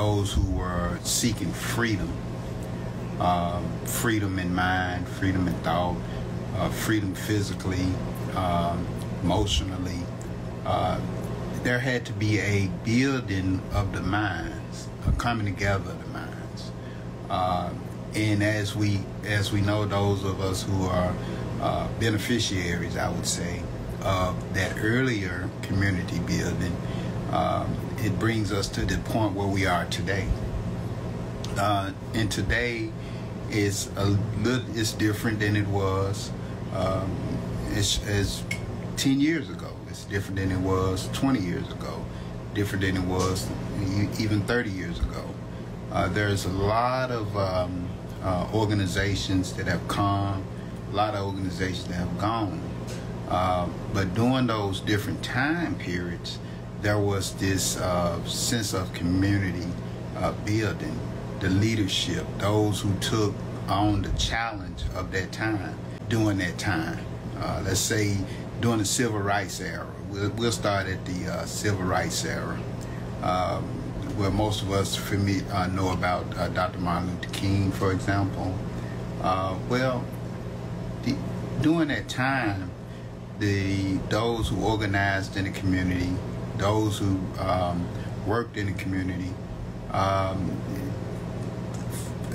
those who were seeking freedom, freedom in mind, freedom in thought, freedom physically, emotionally. There had to be a building of the minds, a coming together of the minds. And as we know, those of us who are beneficiaries, I would say, of that earlier community building, it brings us to the point where we are today. And today is it's different than it was as 10 years ago. It's different than it was 20 years ago, different than it was even 30 years ago. There's a lot of organizations that have come, a lot of organizations that have gone. But during those different time periods, there was this sense of community building, the leadership, those who took on the challenge of that time during that time. Let's say during the Civil Rights era. We'll start at the Civil Rights era, where most of us know about Dr. Martin Luther King, for example. During that time, those who organized in the community, those who worked in the community,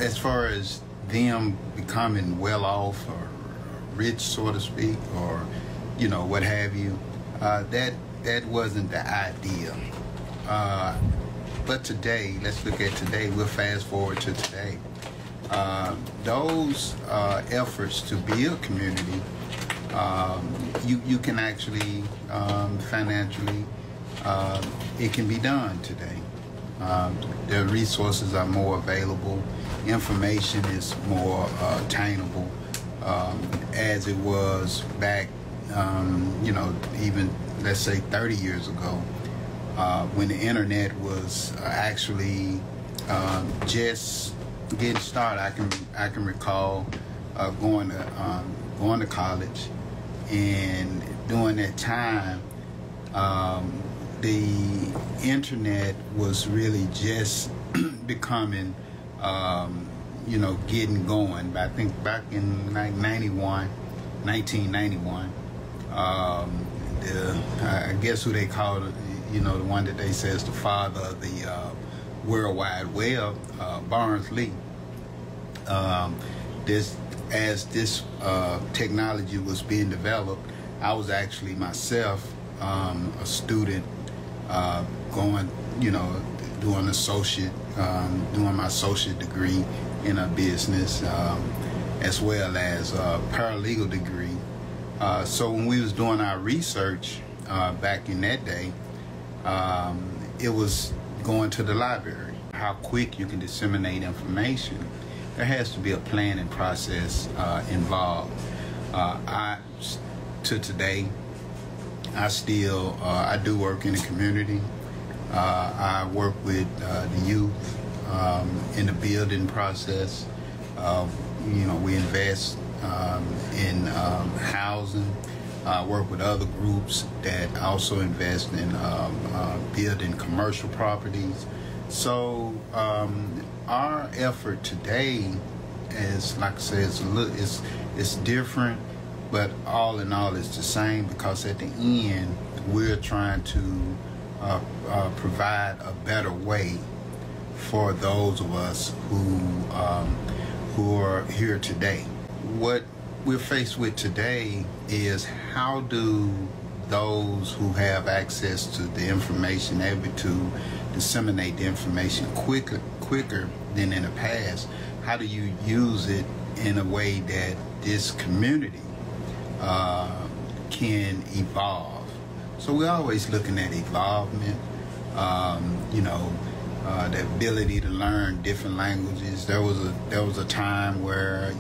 as far as them becoming well off or rich, so to speak, or what have you, that wasn't the idea. But today, let's look at today. We'll fast forward to today. Those efforts to build community, you can actually financially, it can be done today. The resources are more available. Information is more attainable, as it was back, even let's say 30 years ago, when the internet was actually just getting started. I can recall going to college, and during that time, the internet was really just becoming, getting going. But I think back in like 1991, I guess who they called, the one that they say is the father of the World Wide Web, Barnes-Lee. As this technology was being developed, I was actually myself a student, going, doing my associate degree in a business, as well as a paralegal degree. So when we was doing our research back in that day, it was going to the library. How quick you can disseminate information. There has to be a planning process involved. To today, I do work in the community. I work with the youth in the building process. We invest in housing. Work with other groups that also invest in building commercial properties. So our effort today is, like I said, it's different, but all in all it's the same, because at the end we're trying to provide a better way for those of us who are here today. What we're faced with today is, how do those who have access to the information able to disseminate the information quicker than in the past? How do you use it in a way that this community can evolve? So we're always looking at evolvement, the ability to learn different languages. There was a time where,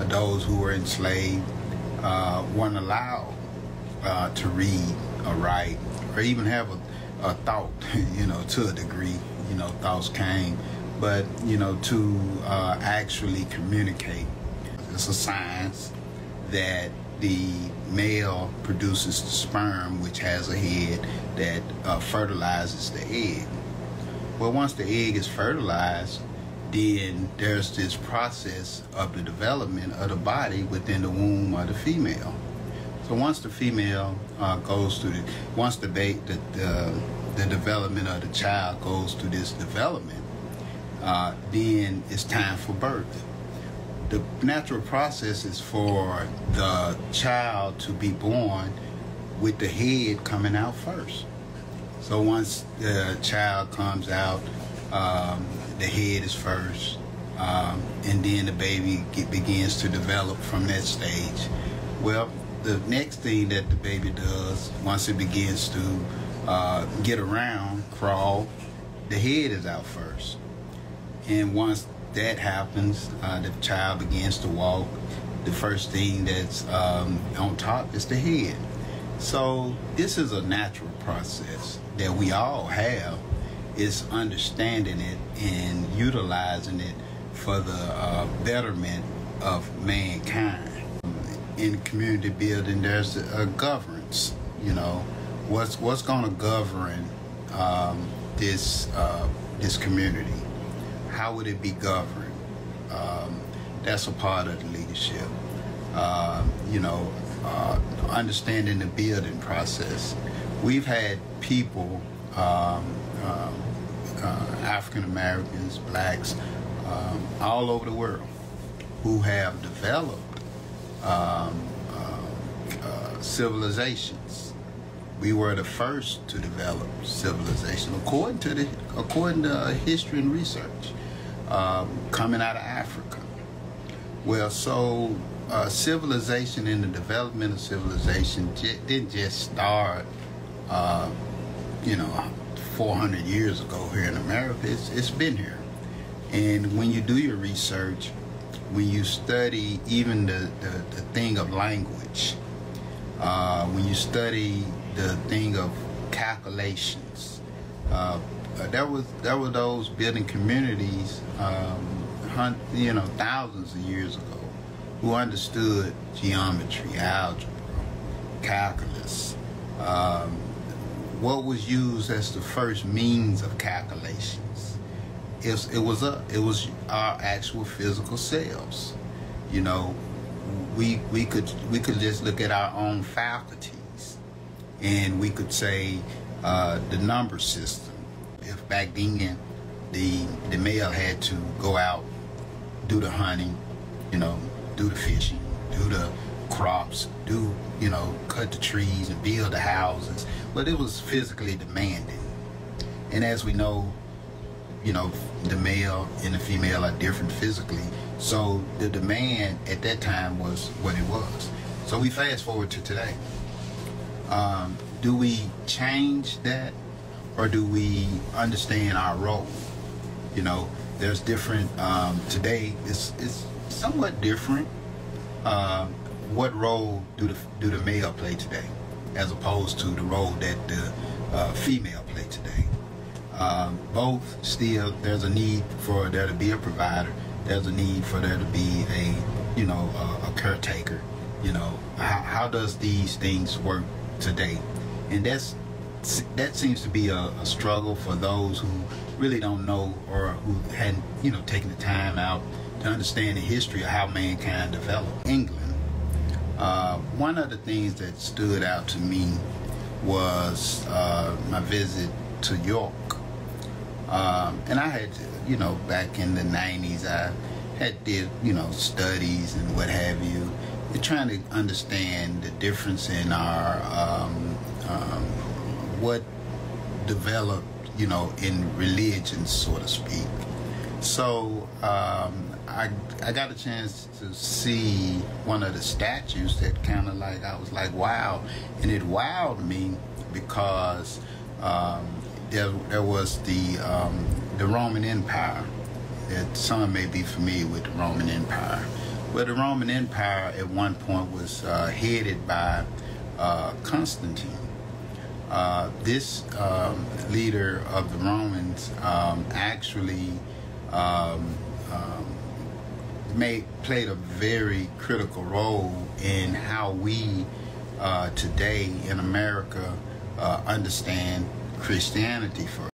those who were enslaved weren't allowed to read or write or even have a thought, to a degree. Thoughts came, but to actually communicate. It's a science that the male produces the sperm, which has a head that fertilizes the egg. Well, once the egg is fertilized, then there's this process of the development of the body within the womb of the female. So once the female goes through once the development of the child goes through this development, then it's time for birth. The natural process is for the child to be born with the head coming out first. So once the child comes out, the head is first, and then the baby begins to develop from that stage. Well, the next thing that the baby does, once it begins to get around, crawl, the head is out first. And once that happens, the child begins to walk. The first thing that's on top is the head. So this is a natural process that we all have. It's understanding it and utilizing it for the betterment of mankind. In community building, there's a governance. You know, what's going to govern this community? How would it be governed? That's a part of the leadership. You know, understanding the building process. We've had people, African Americans, blacks, all over the world, who have developed civilizations. We were the first to develop civilization, according to history and research, coming out of Africa. Well, so civilization and the development of civilization didn't just start, you know, 400 years ago here in America. It's been here. And when you do your research, when you study even the thing of language, when you study the thing of calculations, there were those building communities, you know, thousands of years ago, who understood geometry, algebra, calculus, what was used as the first means of calculations. It was our actual physical selves. You know, we could just look at our own faculties, and we could say the number system. If back then the male had to go out, do the hunting, you know, do the fishing, do the crops, you know, cut the trees and build the houses, but it was physically demanding. And as we know, you know, the male and the female are different physically, so the demand at that time was what it was. So we fast forward to today. Do we change that, or do we understand our role? You know, there's different, today it's somewhat different. What role do the male play today, as opposed to the role that the female play today? Both still, there's a need for there to be a provider. There's a need for there to be a, you know, a caretaker. You know, how does these things work today? And that seems to be a struggle for those who really don't know, or who hadn't, you know, taken the time out to understand the history of how mankind developed. England. One of the things that stood out to me was my visit to York. And I had, you know, back in the 90s, I had did, you know, studies and what have you. You're trying to understand the difference in our, what developed, you know, in religion, so to speak. So I got a chance to see one of the statues that kind of like, I was like, wow. And it wowed me because there was the Roman Empire. That some may be familiar with the Roman Empire. Well, the Roman Empire at one point was headed by Constantine. This leader of the Romans actually played a very critical role in how we today in America understand Christianity. For